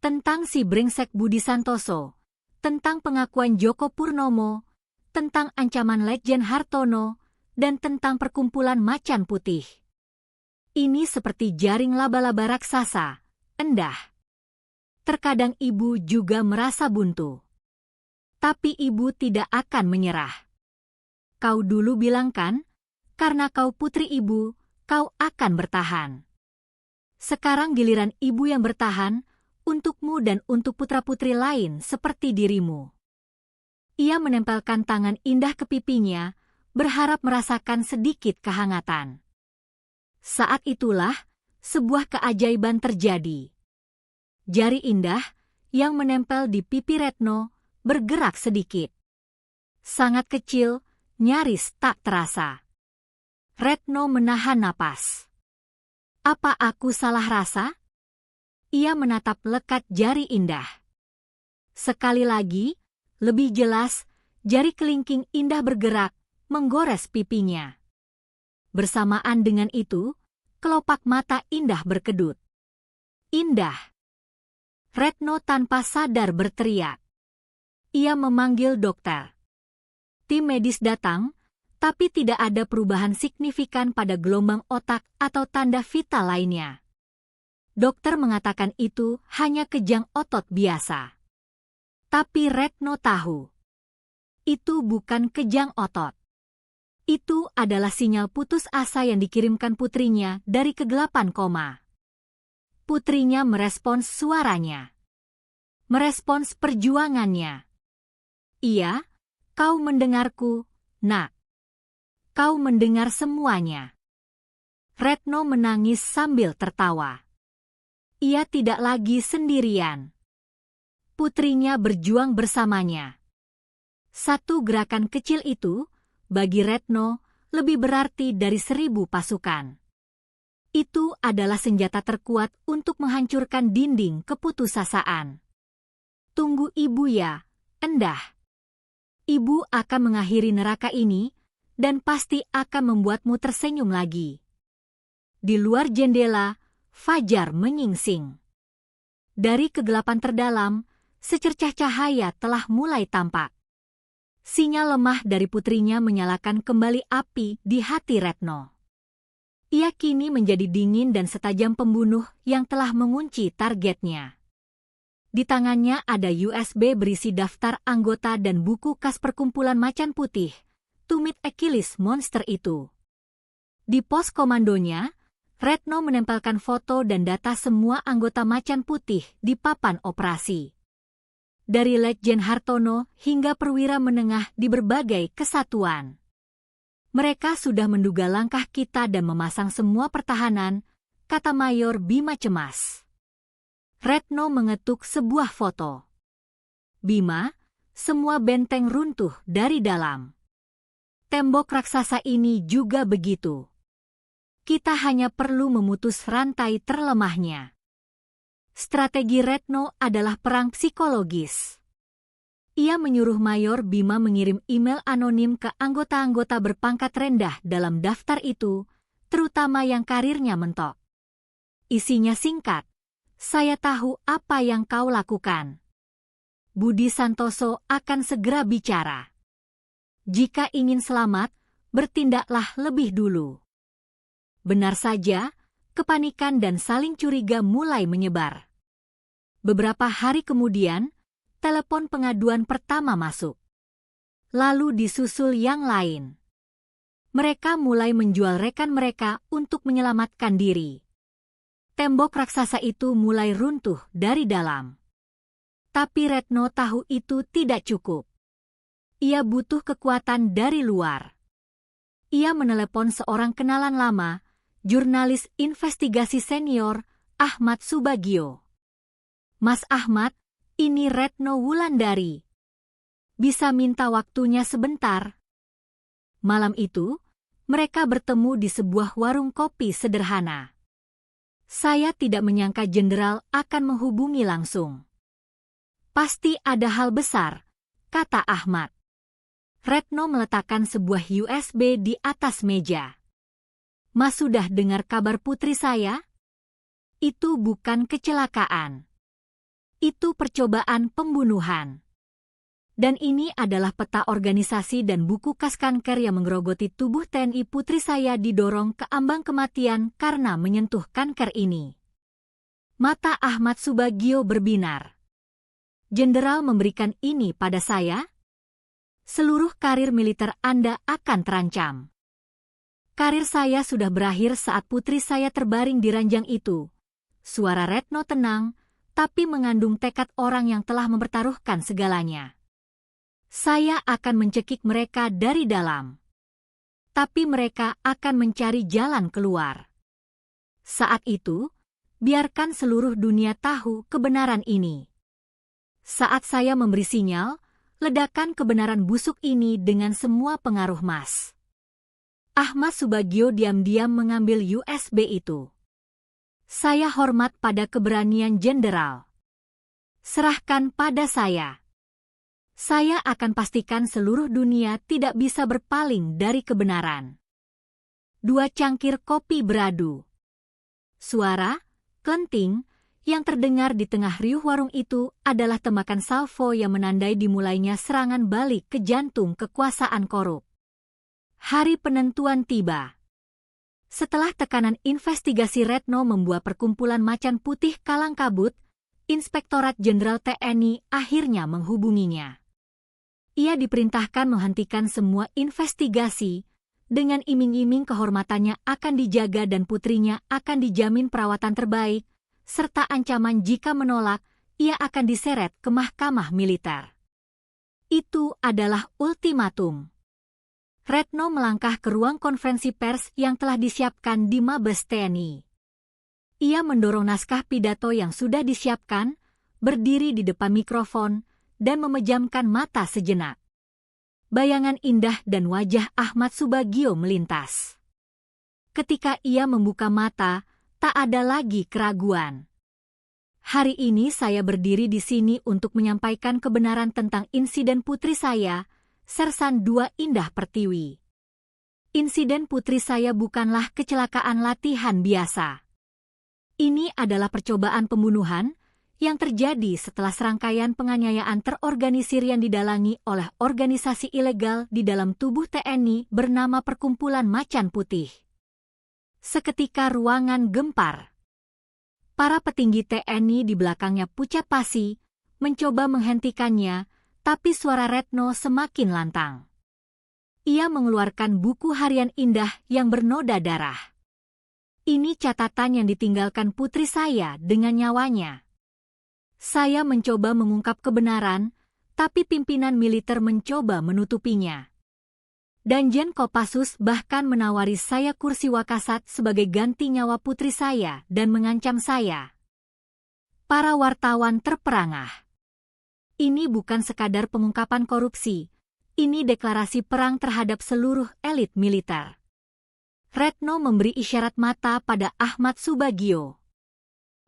Tentang si brengsek Budi Santoso, tentang pengakuan Joko Purnomo, tentang ancaman Letjen Hartono, dan tentang perkumpulan Macan Putih. Ini seperti jaring laba-laba raksasa, Endah. Terkadang ibu juga merasa buntu. Tapi ibu tidak akan menyerah. Kau dulu bilang kan, karena kau putri ibu, kau akan bertahan. Sekarang giliran ibu yang bertahan, untukmu dan untuk putra-putri lain seperti dirimu. Ia menempelkan tangan Indah ke pipinya, berharap merasakan sedikit kehangatan. Saat itulah, sebuah keajaiban terjadi. Jari Indah, yang menempel di pipi Retno, bergerak sedikit. Sangat kecil, nyaris tak terasa. Retno menahan napas. Apa aku salah rasa? Ia menatap lekat jari Indah. Sekali lagi, lebih jelas, jari kelingking Indah bergerak, menggores pipinya. Bersamaan dengan itu, kelopak mata Indah berkedut. Indah! Retno tanpa sadar berteriak. Ia memanggil dokter. Tim medis datang, tapi tidak ada perubahan signifikan pada gelombang otak atau tanda vital lainnya. Dokter mengatakan itu hanya kejang otot biasa. Tapi Retno tahu. Itu bukan kejang otot. Itu adalah sinyal putus asa yang dikirimkan putrinya dari kegelapan koma. Putrinya merespons suaranya. Merespons perjuangannya. Iya, kau mendengarku, Nak. Kau mendengar semuanya. Retno menangis sambil tertawa. Ia tidak lagi sendirian. Putrinya berjuang bersamanya. Satu gerakan kecil itu, bagi Retno, lebih berarti dari 1000 pasukan. Itu adalah senjata terkuat untuk menghancurkan dinding keputusasaan. Tunggu ibu ya, Endah. Ibu akan mengakhiri neraka ini, dan pasti akan membuatmu tersenyum lagi. Di luar jendela, fajar menyingsing. Dari kegelapan terdalam, secercah cahaya telah mulai tampak. Sinyal lemah dari putrinya menyalakan kembali api di hati Retno. Ia kini menjadi dingin dan setajam pembunuh yang telah mengunci targetnya. Di tangannya ada USB berisi daftar anggota dan buku kas perkumpulan Macan Putih, tumit Achilles monster itu. Di pos komandonya, Retno menempelkan foto dan data semua anggota Macan Putih di papan operasi. Dari Letjen Hartono hingga perwira menengah di berbagai kesatuan. Mereka sudah menduga langkah kita dan memasang semua pertahanan, kata Mayor Bima cemas. Retno mengetuk sebuah foto. Bima, semua benteng runtuh dari dalam. Tembok raksasa ini juga begitu. Kita hanya perlu memutus rantai terlemahnya. Strategi Retno adalah perang psikologis. Ia menyuruh Mayor Bima mengirim email anonim ke anggota-anggota berpangkat rendah dalam daftar itu, terutama yang karirnya mentok. Isinya singkat, saya tahu apa yang kau lakukan. Budi Santoso akan segera bicara. Jika ingin selamat, bertindaklah lebih dulu. Benar saja, kepanikan dan saling curiga mulai menyebar. Beberapa hari kemudian, telepon pengaduan pertama masuk. Lalu disusul yang lain. Mereka mulai menjual rekan mereka untuk menyelamatkan diri. Tembok raksasa itu mulai runtuh dari dalam. Tapi Retno tahu itu tidak cukup. Ia butuh kekuatan dari luar. Ia menelepon seorang kenalan lama, jurnalis investigasi senior, Ahmad Subagio. Mas Ahmad, ini Retno Wulandari. Bisa minta waktunya sebentar? Malam itu, mereka bertemu di sebuah warung kopi sederhana. Saya tidak menyangka jenderal akan menghubungi langsung. Pasti ada hal besar, kata Ahmad. Retno meletakkan sebuah USB di atas meja. Mas sudah dengar kabar putri saya? Itu bukan kecelakaan. Itu percobaan pembunuhan. Dan ini adalah peta organisasi dan buku kas kanker yang menggerogoti tubuh TNI putri saya didorong ke ambang kematian karena menyentuh kanker ini. Mata Ahmad Subagio berbinar. Jenderal memberikan ini pada saya? Seluruh karir militer Anda akan terancam. Karir saya sudah berakhir saat putri saya terbaring di ranjang itu. Suara Retno tenang, tapi mengandung tekad orang yang telah mempertaruhkan segalanya. Saya akan mencekik mereka dari dalam. Tapi mereka akan mencari jalan keluar. Saat itu, biarkan seluruh dunia tahu kebenaran ini. Saat saya memberi sinyal, ledakan kebenaran busuk ini dengan semua pengaruh Mas. Ahmad Subagio diam-diam mengambil USB itu. Saya hormat pada keberanian jenderal. Serahkan pada saya. Saya akan pastikan seluruh dunia tidak bisa berpaling dari kebenaran. Dua cangkir kopi beradu. Suara, klenting, yang terdengar di tengah riuh warung itu adalah tembakan salvo yang menandai dimulainya serangan balik ke jantung kekuasaan korup. Hari penentuan tiba. Setelah tekanan investigasi Retno membuat perkumpulan macan putih kalang kabut, Inspektorat Jenderal TNI akhirnya menghubunginya. Ia diperintahkan menghentikan semua investigasi, dengan iming-iming kehormatannya akan dijaga dan putrinya akan dijamin perawatan terbaik, serta ancaman jika menolak, ia akan diseret ke mahkamah militer. Itu adalah ultimatum. Retno melangkah ke ruang konferensi pers yang telah disiapkan di Mabes TNI. Ia mendorong naskah pidato yang sudah disiapkan, berdiri di depan mikrofon, dan memejamkan mata sejenak. Bayangan indah dan wajah Ahmad Subagio melintas. Ketika ia membuka mata, tak ada lagi keraguan. Hari ini saya berdiri di sini untuk menyampaikan kebenaran tentang insiden putri saya, Sersan II Indah Pertiwi. Insiden putri saya bukanlah kecelakaan latihan biasa. Ini adalah percobaan pembunuhan yang terjadi setelah serangkaian penganiayaan terorganisir yang didalangi oleh organisasi ilegal di dalam tubuh TNI bernama Perkumpulan Macan Putih. Seketika ruangan gempar. Para petinggi TNI di belakangnya pucat pasi, mencoba menghentikannya, tapi suara Retno semakin lantang. Ia mengeluarkan buku harian indah yang bernoda darah. Ini catatan yang ditinggalkan putri saya dengan nyawanya. Saya mencoba mengungkap kebenaran, tapi pimpinan militer mencoba menutupinya. Danjen Kopassus bahkan menawari saya kursi Wakasat sebagai ganti nyawa putri saya dan mengancam saya. Para wartawan terperangah. Ini bukan sekadar pengungkapan korupsi, ini deklarasi perang terhadap seluruh elit militer. Retno memberi isyarat mata pada Ahmad Subagio.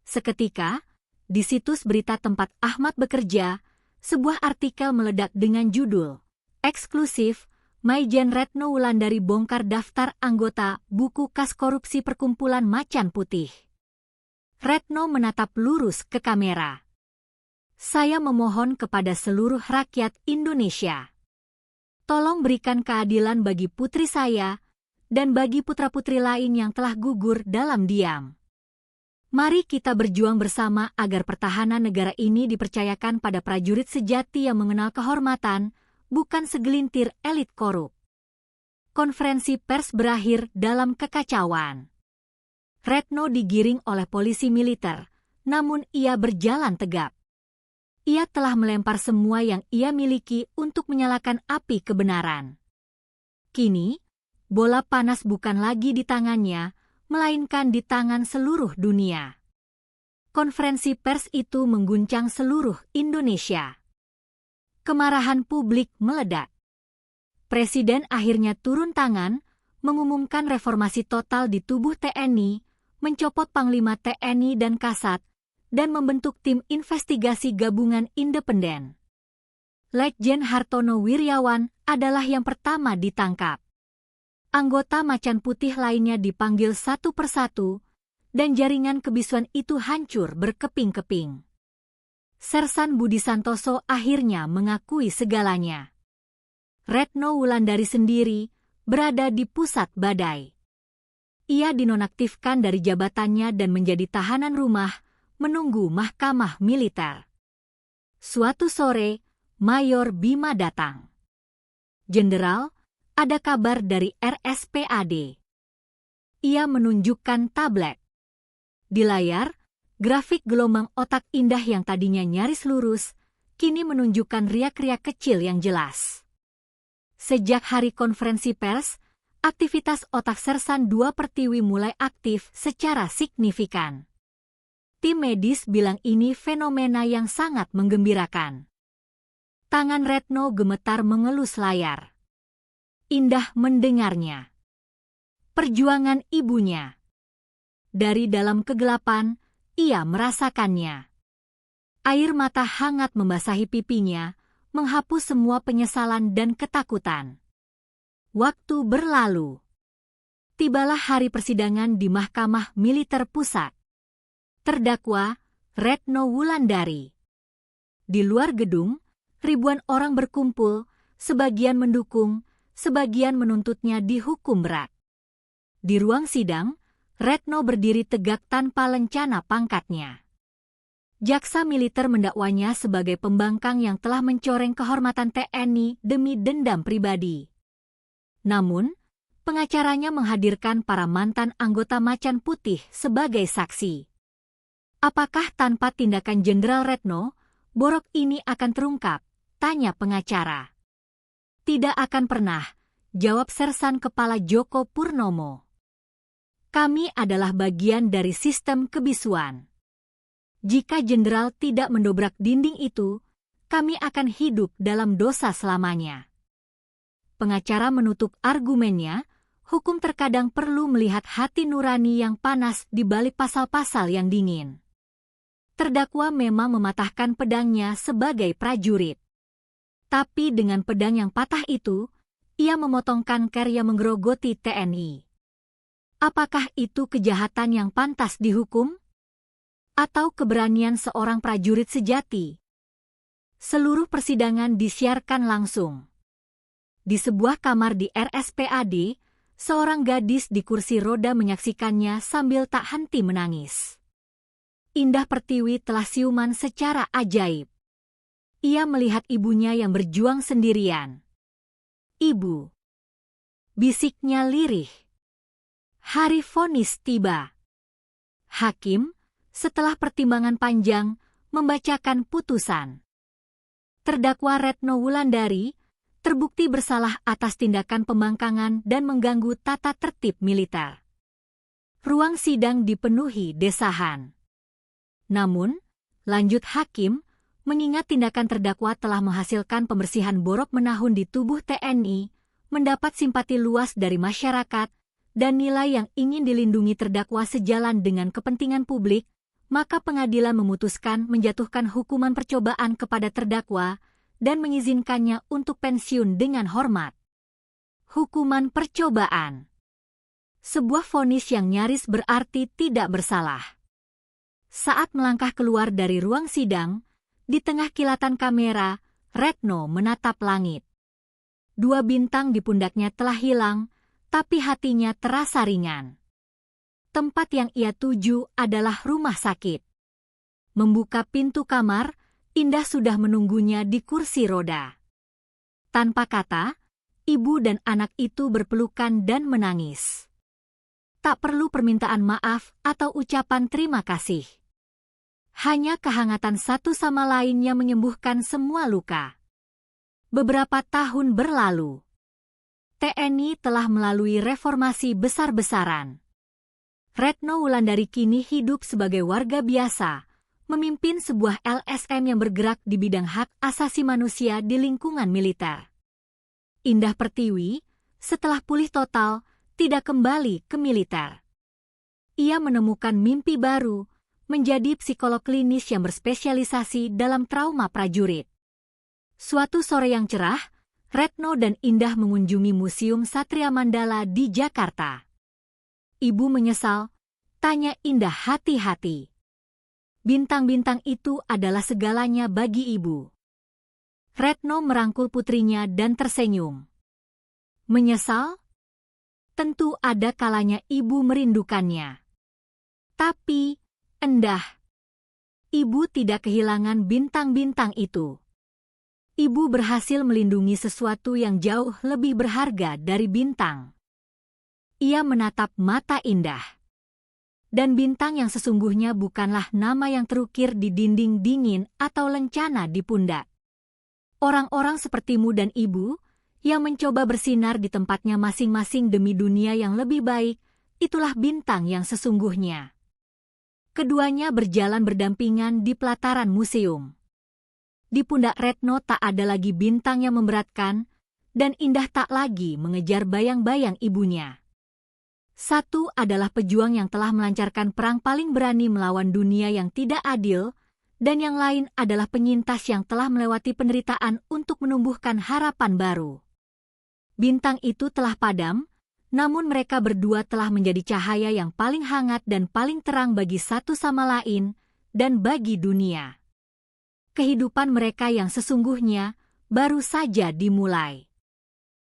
Seketika, di situs berita tempat Ahmad bekerja, sebuah artikel meledak dengan judul eksklusif, Maijen Retno Wulandari bongkar daftar anggota buku kas korupsi Perkumpulan Macan Putih. Retno menatap lurus ke kamera. Saya memohon kepada seluruh rakyat Indonesia. Tolong berikan keadilan bagi putri saya, dan bagi putra-putri lain yang telah gugur dalam diam. Mari kita berjuang bersama agar pertahanan negara ini dipercayakan pada prajurit sejati yang mengenal kehormatan, bukan segelintir elit korup. Konferensi pers berakhir dalam kekacauan. Retno digiring oleh polisi militer, namun ia berjalan tegap. Ia telah melempar semua yang ia miliki untuk menyalakan api kebenaran. Kini, bola panas bukan lagi di tangannya, melainkan di tangan seluruh dunia. Konferensi pers itu mengguncang seluruh Indonesia. Kemarahan publik meledak. Presiden akhirnya turun tangan, mengumumkan reformasi total di tubuh TNI, mencopot Panglima TNI dan Kasat, dan membentuk tim investigasi gabungan independen. Letjen Hartono Wiryawan adalah yang pertama ditangkap. Anggota Macan Putih lainnya dipanggil satu persatu, dan jaringan kebisuan itu hancur berkeping-keping. Sersan Budi Santoso akhirnya mengakui segalanya. Retno Wulandari sendiri berada di pusat badai. Ia dinonaktifkan dari jabatannya dan menjadi tahanan rumah, menunggu mahkamah militer. Suatu sore, Mayor Bima datang. Jenderal, ada kabar dari RSPAD. Ia menunjukkan tablet. Di layar, grafik gelombang otak indah yang tadinya nyaris lurus, kini menunjukkan riak-riak kecil yang jelas. Sejak hari konferensi pers, aktivitas otak Sersan II Pertiwi mulai aktif secara signifikan. Tim medis bilang ini fenomena yang sangat menggembirakan. Tangan Retno gemetar mengelus layar. Indah mendengarnya. Perjuangan ibunya. Dari dalam kegelapan, ia merasakannya. Air mata hangat membasahi pipinya, menghapus semua penyesalan dan ketakutan. Waktu berlalu. Tibalah hari persidangan di Mahkamah Militer Pusat. Terdakwa, Retno Wulandari. Di luar gedung, ribuan orang berkumpul, sebagian mendukung, sebagian menuntutnya dihukum berat. Di ruang sidang, Retno berdiri tegak tanpa lencana pangkatnya. Jaksa militer mendakwanya sebagai pembangkang yang telah mencoreng kehormatan TNI demi dendam pribadi. Namun, pengacaranya menghadirkan para mantan anggota Macan Putih sebagai saksi. Apakah tanpa tindakan Jenderal Retno, borok ini akan terungkap? Tanya pengacara. Tidak akan pernah, jawab Sersan Kepala Joko Purnomo. Kami adalah bagian dari sistem kebisuan. Jika Jenderal tidak mendobrak dinding itu, kami akan hidup dalam dosa selamanya. Pengacara menutup argumennya, hukum terkadang perlu melihat hati nurani yang panas di balik pasal-pasal yang dingin. Terdakwa memang mematahkan pedangnya sebagai prajurit. Tapi dengan pedang yang patah itu, ia memotongkan karya menggerogoti TNI. Apakah itu kejahatan yang pantas dihukum? Atau keberanian seorang prajurit sejati? Seluruh persidangan disiarkan langsung. Di sebuah kamar di RSPAD, seorang gadis di kursi roda menyaksikannya sambil tak henti menangis. Indah Pertiwi telah siuman secara ajaib. Ia melihat ibunya yang berjuang sendirian. Ibu, bisiknya lirih. Hari vonis tiba. Hakim, setelah pertimbangan panjang, membacakan putusan. Terdakwa Retno Wulandari terbukti bersalah atas tindakan pembangkangan dan mengganggu tata tertib militer. Ruang sidang dipenuhi desahan. Namun, lanjut hakim, mengingat tindakan terdakwa telah menghasilkan pembersihan borok menahun di tubuh TNI, mendapat simpati luas dari masyarakat, dan nilai yang ingin dilindungi terdakwa sejalan dengan kepentingan publik, maka pengadilan memutuskan menjatuhkan hukuman percobaan kepada terdakwa dan mengizinkannya untuk pensiun dengan hormat. Hukuman percobaan. Sebuah vonis yang nyaris berarti tidak bersalah. Saat melangkah keluar dari ruang sidang, di tengah kilatan kamera, Retno menatap langit. 2 bintang di pundaknya telah hilang, tapi hatinya terasa ringan. Tempat yang ia tuju adalah rumah sakit. Membuka pintu kamar, Indah sudah menunggunya di kursi roda. Tanpa kata, ibu dan anak itu berpelukan dan menangis. Tak perlu permintaan maaf atau ucapan terima kasih. Hanya kehangatan satu sama lain yang menyembuhkan semua luka. Beberapa tahun berlalu. TNI telah melalui reformasi besar-besaran. Retno Wulandari kini hidup sebagai warga biasa, memimpin sebuah LSM yang bergerak di bidang hak asasi manusia di lingkungan militer. Indah Pertiwi, setelah pulih total, tidak kembali ke militer. Ia menemukan mimpi baru, menjadi psikolog klinis yang berspesialisasi dalam trauma prajurit. Suatu sore yang cerah, Retno dan Indah mengunjungi Museum Satria Mandala di Jakarta. Ibu menyesal, tanya Indah hati-hati. Bintang-bintang itu adalah segalanya bagi ibu. Retno merangkul putrinya dan tersenyum. Menyesal? Tentu ada kalanya ibu merindukannya. Tapi, Endah, ibu tidak kehilangan bintang-bintang itu. Ibu berhasil melindungi sesuatu yang jauh lebih berharga dari bintang. Ia menatap mata Indah. Dan bintang yang sesungguhnya bukanlah nama yang terukir di dinding dingin atau lencana di pundak. Orang-orang sepertimu dan ibu, yang mencoba bersinar di tempatnya masing-masing demi dunia yang lebih baik, itulah bintang yang sesungguhnya. Keduanya berjalan berdampingan di pelataran museum. Di pundak Retno tak ada lagi bintang yang memberatkan, dan Indah tak lagi mengejar bayang-bayang ibunya. Satu adalah pejuang yang telah melancarkan perang paling berani melawan dunia yang tidak adil, dan yang lain adalah penyintas yang telah melewati penderitaan untuk menumbuhkan harapan baru. Bintang itu telah padam, namun mereka berdua telah menjadi cahaya yang paling hangat dan paling terang bagi satu sama lain, dan bagi dunia. Kehidupan mereka yang sesungguhnya baru saja dimulai.